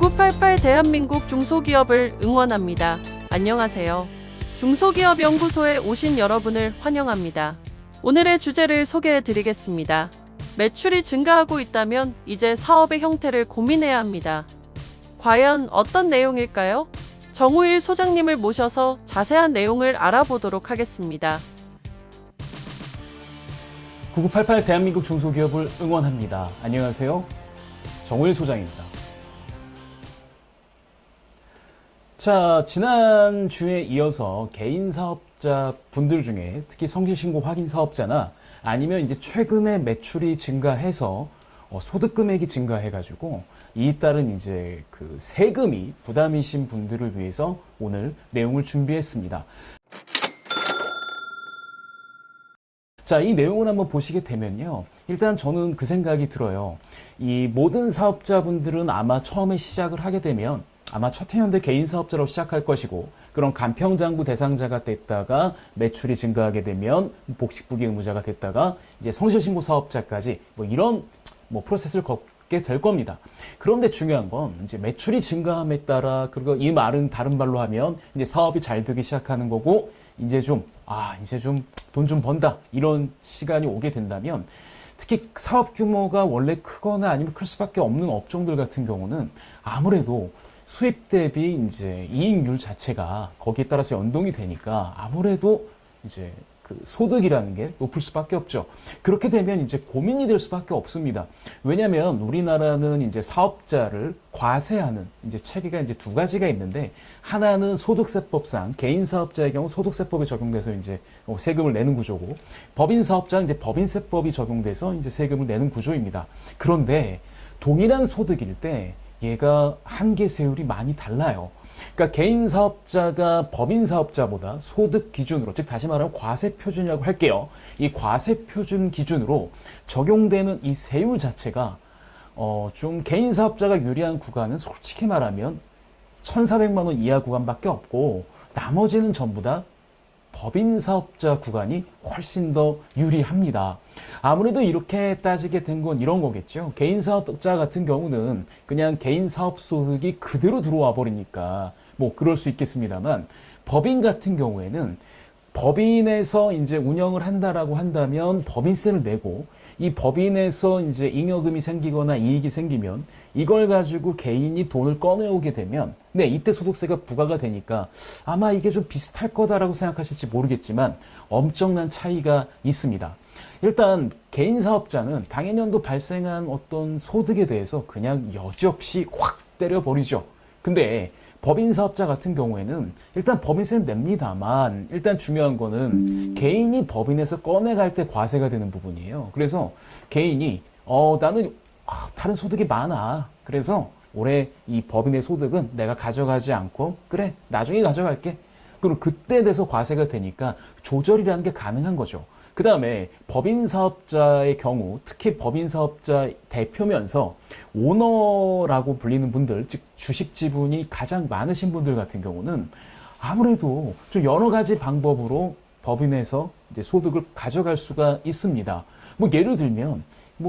9988 대한민국 중소기업을 응원합니다. 안녕하세요. 중소기업연구소에 오신 여러분을 환영합니다. 오늘의 주제를 소개해 드리겠습니다. 매출이 증가하고 있다면 이제 사업의 형태를 고민해야 합니다. 과연 어떤 내용일까요? 정우일 소장님을 모셔서 자세한 내용을 알아보도록 하겠습니다. 9988 대한민국 중소기업을 응원합니다. 안녕하세요. 정우일 소장입니다. 자, 지난주에 이어서 개인 사업자 분들 중에 특히 성실신고 확인 사업자나 아니면 이제 최근에 매출이 증가해서 소득 금액이 증가해가지고 이에 따른 이제 그 세금이 부담이신 분들을 위해서 오늘 내용을 준비했습니다. 자, 이 내용을 한번 보시게 되면요. 일단 저는 그 생각이 들어요. 이 모든 사업자분들은 아마 처음에 시작을 하게 되면 아마 첫 해연대 개인 사업자로 시작할 것이고, 그런 간평장부 대상자가 됐다가 매출이 증가하게 되면 복식부기 의무자가 됐다가 이제 성실신고 사업자까지 이런 프로세스를 걷게 될 겁니다. 그런데 중요한 건 이제 매출이 증가함에 따라, 그리고 이 말은 다른 말로 하면 이제 사업이 잘 되기 시작하는 거고, 이제 좀 돈 좀 번다, 이런 시간이 오게 된다면, 특히 사업 규모가 원래 크거나 아니면 클 수밖에 없는 업종들 같은 경우는 아무래도 수입 대비 이제 이익률 자체가 거기에 따라서 연동이 되니까 아무래도 이제 그 소득이라는 게 높을 수밖에 없죠. 그렇게 되면 이제 고민이 될 수밖에 없습니다. 왜냐하면 우리나라는 이제 사업자를 과세하는 이제 체계가 이제 두 가지가 있는데, 하나는 소득세법상 개인 사업자의 경우 소득세법이 적용돼서 이제 세금을 내는 구조고, 법인 사업자는 이제 법인세법이 적용돼서 이제 세금을 내는 구조입니다. 그런데 동일한 소득일 때 얘가 한계 세율이 많이 달라요. 그러니까 개인 사업자가 법인 사업자보다 소득 기준으로, 즉 다시 말하면 과세 표준이라고 할게요. 이 과세 표준 기준으로 적용되는 이 세율 자체가 좀 개인 사업자가 유리한 구간은 솔직히 말하면 1,400만 원 이하 구간밖에 없고, 나머지는 전부 다 법인 사업자 구간이 훨씬 더 유리합니다. 아무래도 이렇게 따지게 된 건 이런 거겠죠. 개인 사업자 같은 경우는 그냥 개인 사업 소득이 그대로 들어와 버리니까 그럴 수 있겠습니다만, 법인 같은 경우에는 법인에서 이제 운영을 한다라고 한다면 법인세를 내고, 이 법인에서 이제 잉여금이 생기거나 이익이 생기면 이걸 가지고 개인이 돈을 꺼내오게 되면 이때 소득세가 부과가 되니까 아마 이게 좀 비슷할 거다라고 생각하실지 모르겠지만 엄청난 차이가 있습니다. 일단 개인 사업자는 당해년도 발생한 어떤 소득에 대해서 그냥 여지없이 확 때려버리죠. 근데 법인 사업자 같은 경우에는 일단 법인세는 냅니다만, 일단 중요한 거는 개인이 법인에서 꺼내갈 때 과세가 되는 부분이에요. 그래서 개인이 나는 다른 소득이 많아, 그래서 올해 이 법인의 소득은 내가 가져가지 않고 그래 나중에 가져갈게, 그럼 그때 돼서 과세가 되니까 조절이라는 게 가능한 거죠. 그 다음에 법인 사업자의 경우, 특히 법인 사업자 대표면서 오너라고 불리는 분들, 즉 주식 지분이 가장 많으신 분들 같은 경우는 아무래도 좀 여러 가지 방법으로 법인에서 이제 소득을 가져갈 수가 있습니다. 예를 들면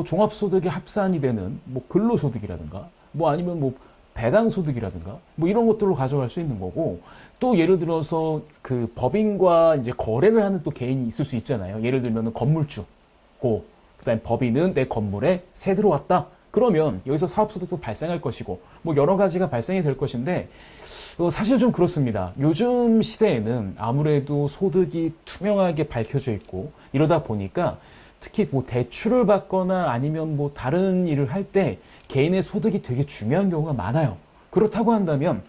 종합소득에 합산이 되는 근로소득이라든가 아니면 배당소득이라든가 이런 것들로 가져갈 수 있는 거고, 또 예를 들어서 그 법인과 이제 거래를 하는 또 개인이 있을 수 있잖아요. 예를 들면 건물주고, 그다음에 법인은 내 건물에 새 들어왔다, 그러면 여기서 사업소득도 발생할 것이고 여러 가지가 발생이 될 것인데, 사실 좀 그렇습니다. 요즘 시대에는 아무래도 소득이 투명하게 밝혀져 있고 이러다 보니까 특히 대출을 받거나 아니면 다른 일을 할 때 개인의 소득이 되게 중요한 경우가 많아요. 그렇다고 한다면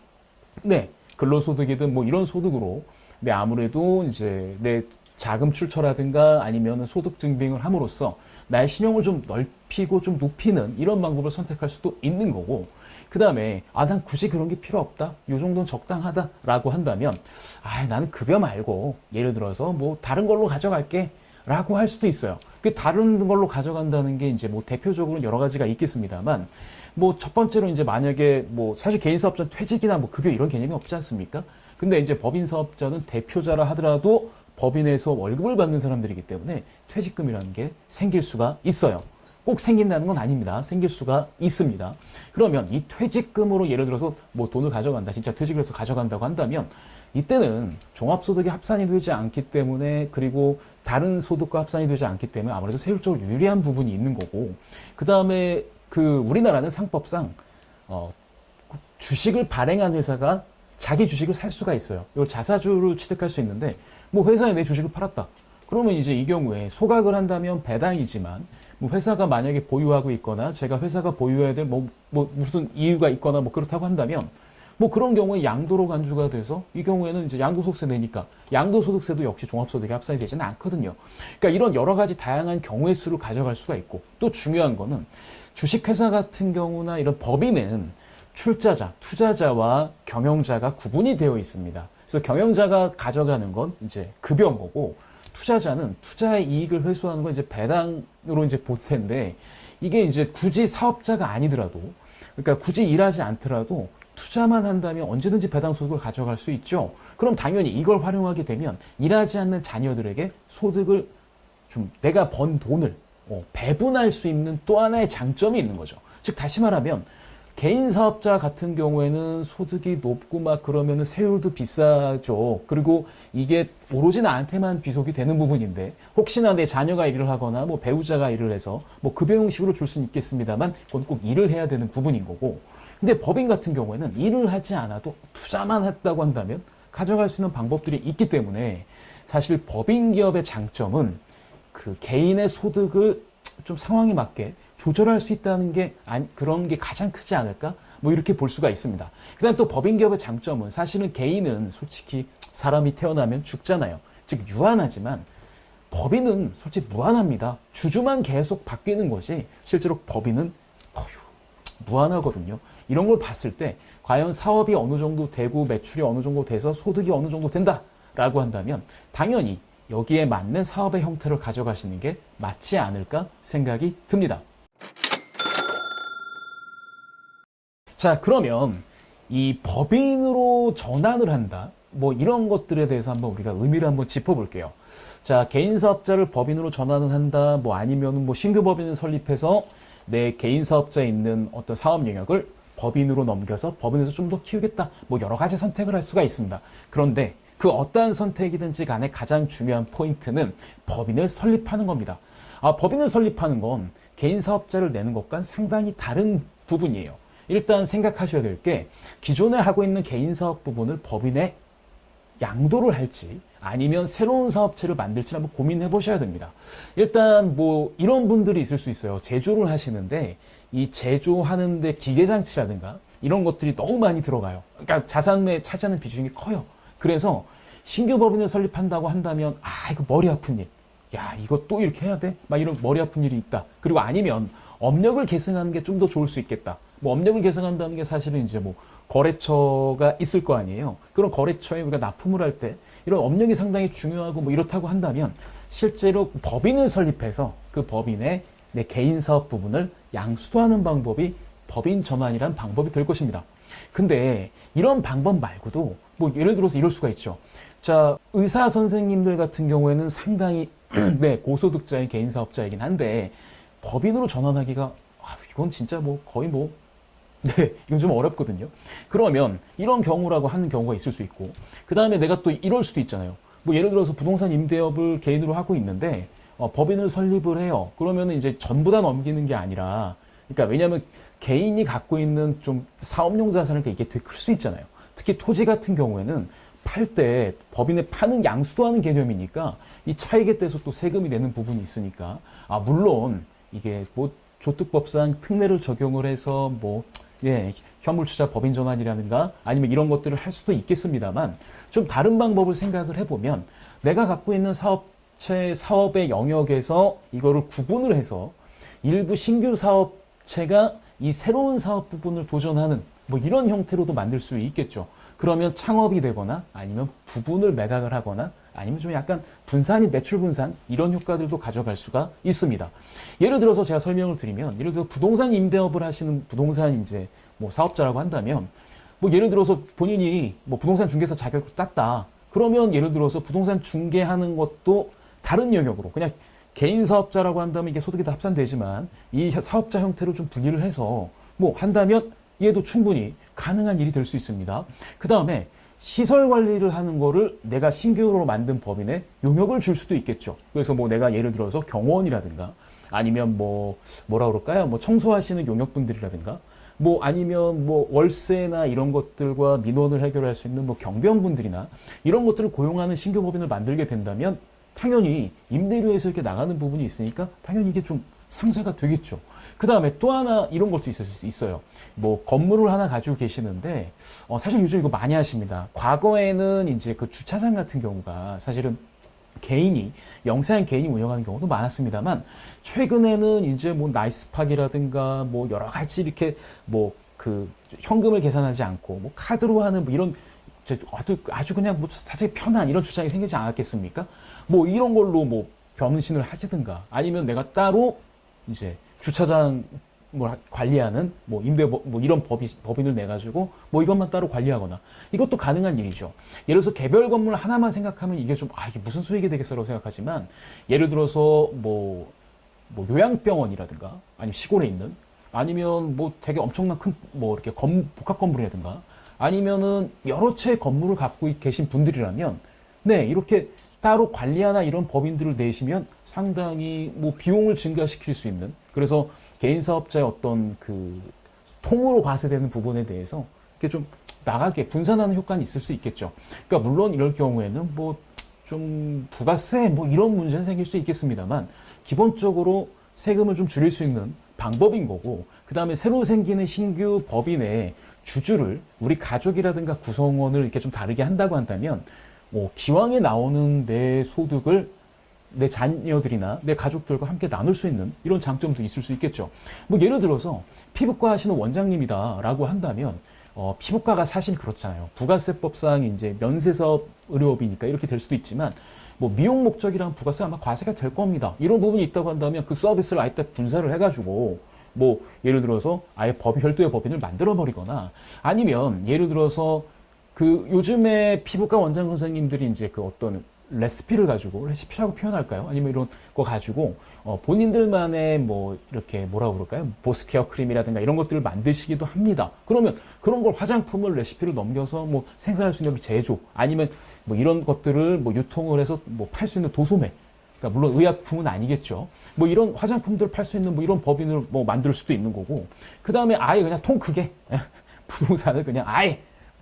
근로소득이든 이런 소득으로 아무래도 이제 내 자금 출처라든가 아니면 소득 증빙을 함으로써 나의 신용을 좀 넓히고 좀 높이는 이런 방법을 선택할 수도 있는 거고, 그 다음에 난 굳이 그런 게 필요 없다, 요 정도는 적당하다라고 한다면 나는 급여 말고 예를 들어서 다른 걸로 가져갈게 라고 할 수도 있어요. 그 다른 걸로 가져간다는 게 이제 대표적으로 여러 가지가 있겠습니다만, 첫 번째로 이제 만약에 사실 개인 사업자는 퇴직이나 급여 이런 개념이 없지 않습니까? 근데 이제 법인 사업자는 대표자라 하더라도 법인에서 월급을 받는 사람들이기 때문에 퇴직금이라는 게 생길 수가 있어요. 꼭 생긴다는 건 아닙니다. 생길 수가 있습니다. 그러면 이 퇴직금으로 예를 들어서 뭐 돈을 가져간다. 진짜 퇴직을 해서 가져간다고 한다면 이때는 종합소득이 합산이 되지 않기 때문에 그리고 다른 소득과 합산이 되지 않기 때문에 아무래도 세율적으로 유리한 부분이 있는 거고 그 다음에 우리나라는 상법상 주식을 발행한 회사가 자기 주식을 살 수가 있어요. 이걸 자사주를 취득할 수 있는데 뭐 회사에 내 주식을 팔았다. 그러면 이제 이 경우에 소각을 한다면 배당이지만 뭐 회사가 만약에 보유하고 있거나 제가 회사가 보유해야 될 무슨 이유가 있거나 뭐 그렇다고 한다면 뭐 그런 경우에 양도로 간주가 돼서 이 경우에는 이제 양도소득세 내니까 양도소득세도 역시 종합소득에 합산이 되지는 않거든요. 그러니까 이런 여러 가지 다양한 경우의 수를 가져갈 수가 있고 또 중요한 거는 주식회사 같은 경우나 이런 법인은 출자자, 투자자와 경영자가 구분이 되어 있습니다. 그래서 경영자가 가져가는 건 이제 급여인 거고 투자자는 투자의 이익을 회수하는 건 이제 배당으로 이제 볼 텐데 이게 이제 굳이 사업자가 아니더라도 그러니까 굳이 일하지 않더라도 투자만 한다면 언제든지 배당 소득을 가져갈 수 있죠. 그럼 당연히 이걸 활용하게 되면 일하지 않는 자녀들에게 소득을 좀 내가 번 돈을 배분할 수 있는 또 하나의 장점이 있는 거죠. 즉 다시 말하면 개인 사업자 같은 경우에는 소득이 높고 막 그러면은 세율도 비싸죠. 그리고 이게 오로지 나한테만 귀속이 되는 부분인데 혹시나 내 자녀가 일을 하거나 뭐 배우자가 일을 해서 뭐 급여 형식으로 줄 수는 있겠습니다만 그건 꼭 일을 해야 되는 부분인 거고 근데 법인 같은 경우에는 일을 하지 않아도 투자만 했다고 한다면 가져갈 수 있는 방법들이 있기 때문에 사실 법인 기업의 장점은 그 개인의 소득을 좀 상황에 맞게 조절할 수 있다는 게 그런 게 가장 크지 않을까? 뭐 이렇게 볼 수가 있습니다. 그다음 또 법인 기업의 장점은 사실은 개인은 솔직히 사람이 태어나면 죽잖아요. 즉 유한하지만 법인은 솔직히 무한합니다. 주주만 계속 바뀌는 것이 실제로 법인은 무한하거든요. 이런 걸 봤을 때 과연 사업이 어느 정도 되고 매출이 어느 정도 돼서 소득이 어느 정도 된다라고 한다면 당연히 여기에 맞는 사업의 형태를 가져가시는 게 맞지 않을까 생각이 듭니다. 자, 그러면 이 법인으로 전환을 한다. 뭐 이런 것들에 대해서 한번 우리가 의미를 한번 짚어볼게요. 자, 개인 사업자를 법인으로 전환을 한다. 뭐 아니면 뭐 신규 법인을 설립해서 내 개인 사업자에 있는 어떤 사업 영역을 법인으로 넘겨서 법인에서 좀 더 키우겠다. 뭐 여러 가지 선택을 할 수가 있습니다. 그런데 그 어떠한 선택이든지 간에 가장 중요한 포인트는 법인을 설립하는 겁니다. 법인을 설립하는 건 개인 사업자를 내는 것과는 상당히 다른 부분이에요. 일단 생각하셔야 될 게 기존에 하고 있는 개인 사업 부분을 법인에 양도를 할지 아니면 새로운 사업체를 만들지 한번 고민해 보셔야 됩니다. 일단 뭐 이런 분들이 있을 수 있어요. 제조를 하시는데 이 제조하는데 기계장치라든가 이런 것들이 너무 많이 들어가요. 그러니까 자산에 차지하는 비중이 커요. 그래서 신규 법인을 설립한다고 한다면 이거 머리 아픈 일. 야, 이거 또 이렇게 해야 돼? 막 이런 머리 아픈 일이 있다. 그리고 아니면 업력을 계승하는 게 좀 더 좋을 수 있겠다. 뭐 업력을 계승한다는 게 사실은 이제 뭐 거래처가 있을 거 아니에요. 그런 거래처에 우리가 납품을 할 때 이런 업력이 상당히 중요하고 뭐 이렇다고 한다면 실제로 법인을 설립해서 그 법인의 내 개인 사업 부분을 양수도하는 방법이 법인 전환이라는 방법이 될 것입니다. 근데 이런 방법 말고도 뭐 예를 들어서 이럴 수가 있죠. 자, 의사 선생님들 같은 경우에는 상당히 네, 고소득자인 개인 사업자이긴 한데 법인으로 전환하기가 이건 진짜 뭐 거의 뭐 네, 이건 좀 어렵거든요. 그러면 이런 경우라고 하는 경우가 있을 수 있고 그 다음에 내가 또 이럴 수도 있잖아요. 뭐 예를 들어서 부동산 임대업을 개인으로 하고 있는데 법인을 설립을 해요. 그러면은 이제 전부 다 넘기는 게 아니라 그러니까 왜냐하면 개인이 갖고 있는 좀 사업용 자산을 이게 되게 클 수 있잖아요. 특히 토지 같은 경우에는 팔 때 법인에 파는 양수도하는 개념이니까 이 차익에 대해서 또 세금이 내는 부분이 있으니까 물론 이게 뭐 조특법상 특례를 적용을 해서 뭐 현물투자 법인 전환이라든가 아니면 이런 것들을 할 수도 있겠습니다만 좀 다른 방법을 생각을 해보면 내가 갖고 있는 사업의 영역에서 이거를 구분을 해서 일부 신규 사업체가 이 새로운 사업 부분을 도전하는 뭐 이런 형태로도 만들 수 있겠죠. 그러면 창업이 되거나 아니면 부분을 매각을 하거나 아니면 좀 약간 분산이 매출 분산 이런 효과들도 가져갈 수가 있습니다. 예를 들어서 제가 설명을 드리면 예를 들어서 부동산 임대업을 하시는 부동산 이제 뭐 사업자라고 한다면 뭐 예를 들어서 본인이 뭐 부동산 중개사 자격을 땄다. 그러면 예를 들어서 부동산 중개하는 것도 다른 영역으로 그냥 개인 사업자라고 한다면 이게 소득이 다 합산되지만 이 사업자 형태로 좀 분리를 해서 뭐 한다면 얘도 충분히 가능한 일이 될 수 있습니다. 그 다음에 시설 관리를 하는 거를 내가 신규로 만든 법인에 용역을 줄 수도 있겠죠. 그래서 뭐 내가 예를 들어서 경호원이라든가 아니면 뭐라 그럴까요? 뭐 청소하시는 용역분들이라든가 뭐 아니면 뭐 월세나 이런 것들과 민원을 해결할 수 있는 뭐 경비원분들이나 이런 것들을 고용하는 신규 법인을 만들게 된다면 당연히 임대료에서 이렇게 나가는 부분이 있으니까 당연히 이게 좀 상쇄가 되겠죠. 그 다음에 또 하나 이런 것도 있을 수 있어요. 뭐 건물을 하나 가지고 계시는데 사실 요즘 이거 많이 하십니다. 과거에는 이제 그 주차장 같은 경우가 사실은 영세한 개인이 운영하는 경우도 많았습니다만 최근에는 이제 뭐 나이스팍이라든가 뭐 여러 가지 이렇게 뭐 그 현금을 계산하지 않고 뭐 카드로 하는 뭐 이런 아주 그냥 뭐 사실 편한 이런 주차장이 생기지 않았겠습니까? 뭐 이런 걸로 뭐 변신을 하시든가 아니면 내가 따로 이제 주차장 뭐 관리하는 뭐 뭐 이런 법인을 내 가지고 뭐 이것만 따로 관리하거나 이것도 가능한 일이죠. 예를 들어서 개별 건물 하나만 생각하면 이게 좀 이게 무슨 수익이 되겠어라고 생각하지만 예를 들어서 뭐 요양병원이라든가 아니면 시골에 있는 아니면 뭐 되게 엄청난 큰 뭐 이렇게 복합 건물이라든가 아니면은 여러 채 건물을 갖고 계신 분들이라면 네 이렇게 따로 관리하나 이런 법인들을 내시면 상당히 뭐 비용을 증가시킬 수 있는 그래서 개인 사업자의 어떤 그 통으로 과세되는 부분에 대해서 이렇게 좀 나가게 분산하는 효과는 있을 수 있겠죠. 그러니까 물론 이럴 경우에는 뭐 좀 부가세 뭐 이런 문제는 생길 수 있겠습니다만 기본적으로 세금을 좀 줄일 수 있는 방법인 거고 그 다음에 새로 생기는 신규 법인의 주주를 우리 가족이라든가 구성원을 이렇게 좀 다르게 한다고 한다면 기왕에 나오는 내 소득을 내 자녀들이나 내 가족들과 함께 나눌 수 있는 이런 장점도 있을 수 있겠죠. 뭐 예를 들어서 피부과 하시는 원장님이다라고 한다면 피부과가 사실 그렇잖아요. 부가세법상 이제 면세사업 의료업이니까 이렇게 될 수도 있지만 뭐 미용 목적이랑 부가세 아마 과세가 될 겁니다. 이런 부분이 있다고 한다면 그 서비스를 아예 분사를 해가지고 뭐 예를 들어서 아예 별도의 법인을 만들어 버리거나 아니면 예를 들어서 그 요즘에 피부과 원장 선생님들이 이제 그 어떤 레시피라고 표현할까요? 아니면 이런 거 가지고 본인들만의 뭐 이렇게 뭐라고 그럴까요? 보스케어 크림이라든가 이런 것들을 만드시기도 합니다. 그러면 그런 걸 화장품을 레시피를 넘겨서 뭐 생산할 수 있는 제조 아니면 뭐 이런 것들을 뭐 유통을 해서 뭐 팔 수 있는 도소매 그러니까 물론 의약품은 아니겠죠. 뭐 이런 화장품들을 팔 수 있는 뭐 이런 법인을 뭐 만들 수도 있는 거고 그 다음에 아예 그냥 통 크게 부동산을 그냥 아예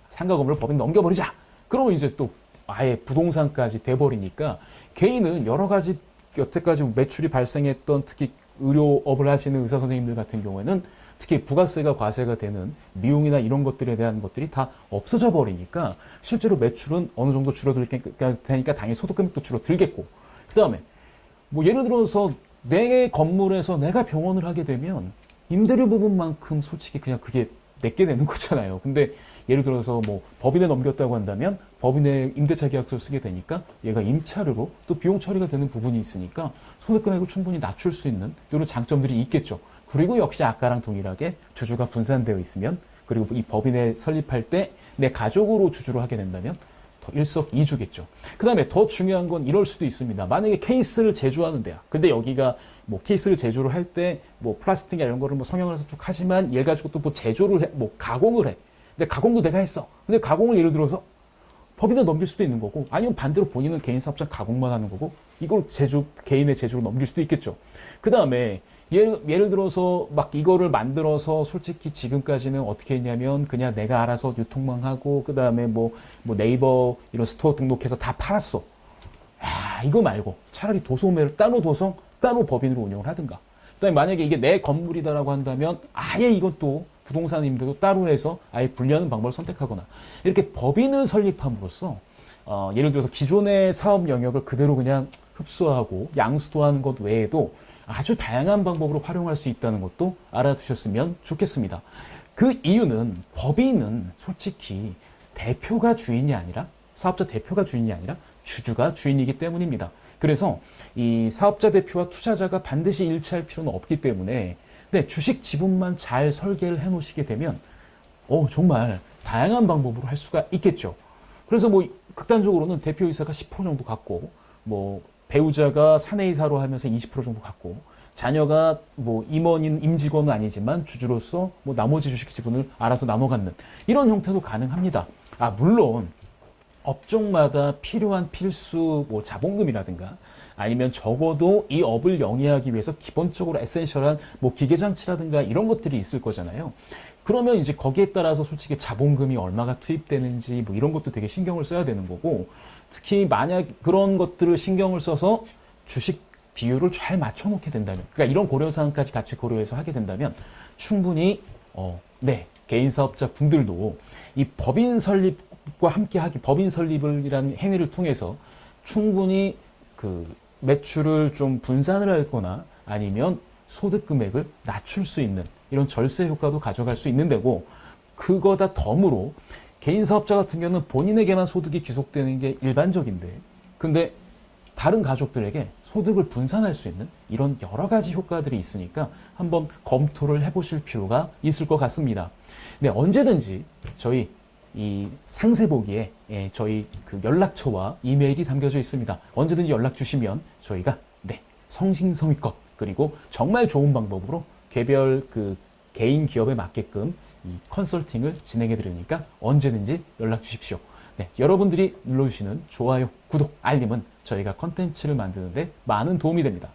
상가 건물을 법인 넘겨버리자. 그러면 이제 또 아예 부동산까지 돼버리니까 개인은 여러 가지 여태까지 매출이 발생했던 특히 의료업을 하시는 의사 선생님들 같은 경우에는 특히 부가세가 과세가 되는 미용이나 이런 것들에 대한 것들이 다 없어져 버리니까 실제로 매출은 어느 정도 줄어들 테니까 당연히 소득 금액도 줄어들겠고 그 다음에 뭐 예를 들어서 내 건물에서 내가 병원을 하게 되면 임대료 부분만큼 솔직히 그냥 그게 내게 되는 거잖아요. 근데 예를 들어서 뭐 법인에 넘겼다고 한다면 법인의 임대차 계약서를 쓰게 되니까 얘가 임차료로 또 비용 처리가 되는 부분이 있으니까 소득 금액을 충분히 낮출 수 있는 이런 장점들이 있겠죠. 그리고 역시 아까랑 동일하게 주주가 분산되어 있으면 그리고 이 법인에 설립할 때 내 가족으로 주주를 하게 된다면 더 일석이조겠죠. 그 다음에 더 중요한 건 이럴 수도 있습니다. 만약에 케이스를 제조하는 데야. 근데 여기가 뭐 케이스를 제조를 할 때 뭐 플라스틱이나 이런 거를 뭐 성형을 해서 쭉 하지만 얘 가지고 또 뭐 제조를 해, 뭐 가공을 해. 근데 가공도 내가 했어. 근데 가공을 예를 들어서 법인에 넘길 수도 있는 거고 아니면 반대로 본인은 개인 사업자 가공만 하는 거고 이걸 개인의 제조로 넘길 수도 있겠죠. 그 다음에 예를 들어서 막 이거를 만들어서 솔직히 지금까지는 어떻게 했냐면 그냥 내가 알아서 유통만 하고 그 다음에 뭐 네이버 이런 스토어 등록해서 다 팔았어. 이거 말고 차라리 도소매를 따로 법인으로 운영을 하든가. 그다음에 만약에 이게 내 건물이다라고 한다면 아예 이것도 부동산 임대도 따로 해서 아예 분리하는 방법을 선택하거나 이렇게 법인을 설립함으로써 예를 들어서 기존의 사업 영역을 그대로 그냥 흡수하고 양수도하는 것 외에도 아주 다양한 방법으로 활용할 수 있다는 것도 알아두셨으면 좋겠습니다. 그 이유는 법인은 솔직히 대표가 주인이 아니라 사업자 대표가 주인이 아니라 주주가 주인이기 때문입니다. 그래서 이 사업자 대표와 투자자가 반드시 일치할 필요는 없기 때문에 주식 지분만 잘 설계를 해 놓으시게 되면 정말 다양한 방법으로 할 수가 있겠죠. 그래서 뭐 극단적으로는 대표이사가 10% 정도 갖고 뭐 배우자가 사내이사로 하면서 20% 정도 갖고 자녀가 뭐 임원인 임직원은 아니지만 주주로서 뭐 나머지 주식 지분을 알아서 나눠 갖는 이런 형태도 가능합니다. 물론 업종마다 필요한 필수 뭐 자본금이라든가 아니면 적어도 이 업을 영위하기 위해서 기본적으로 에센셜한 뭐 기계장치라든가 이런 것들이 있을 거잖아요. 그러면 이제 거기에 따라서 솔직히 자본금이 얼마가 투입되는지 뭐 이런 것도 되게 신경을 써야 되는 거고, 특히 만약 그런 것들을 신경을 써서 주식 비율을 잘 맞춰놓게 된다면, 그러니까 이런 고려사항까지 같이 고려해서 하게 된다면 충분히 네, 개인 사업자 분들도 이 법인 설립과 함께하기, 법인 설립이라는 행위를 통해서 충분히 그 매출을 좀 분산을 하거나 아니면 소득 금액을 낮출 수 있는 이런 절세 효과도 가져갈 수 있는 데고, 그거다 덤으로 개인 사업자 같은 경우는 본인에게만 소득이 귀속되는 게 일반적인데, 근데 다른 가족들에게 소득을 분산할 수 있는 이런 여러 가지 효과들이 있으니까 한번 검토를 해보실 필요가 있을 것 같습니다. 네, 언제든지 저희 이 상세 보기에 저희 그 연락처와 이메일이 담겨져 있습니다. 언제든지 연락 주시면 저희가 네, 성심성의껏 그리고 정말 좋은 방법으로 개별 그 개인 기업에 맞게끔 이 컨설팅을 진행해 드리니까 언제든지 연락 주십시오. 네, 여러분들이 눌러주시는 좋아요, 구독, 알림은 저희가 컨텐츠를 만드는데 많은 도움이 됩니다.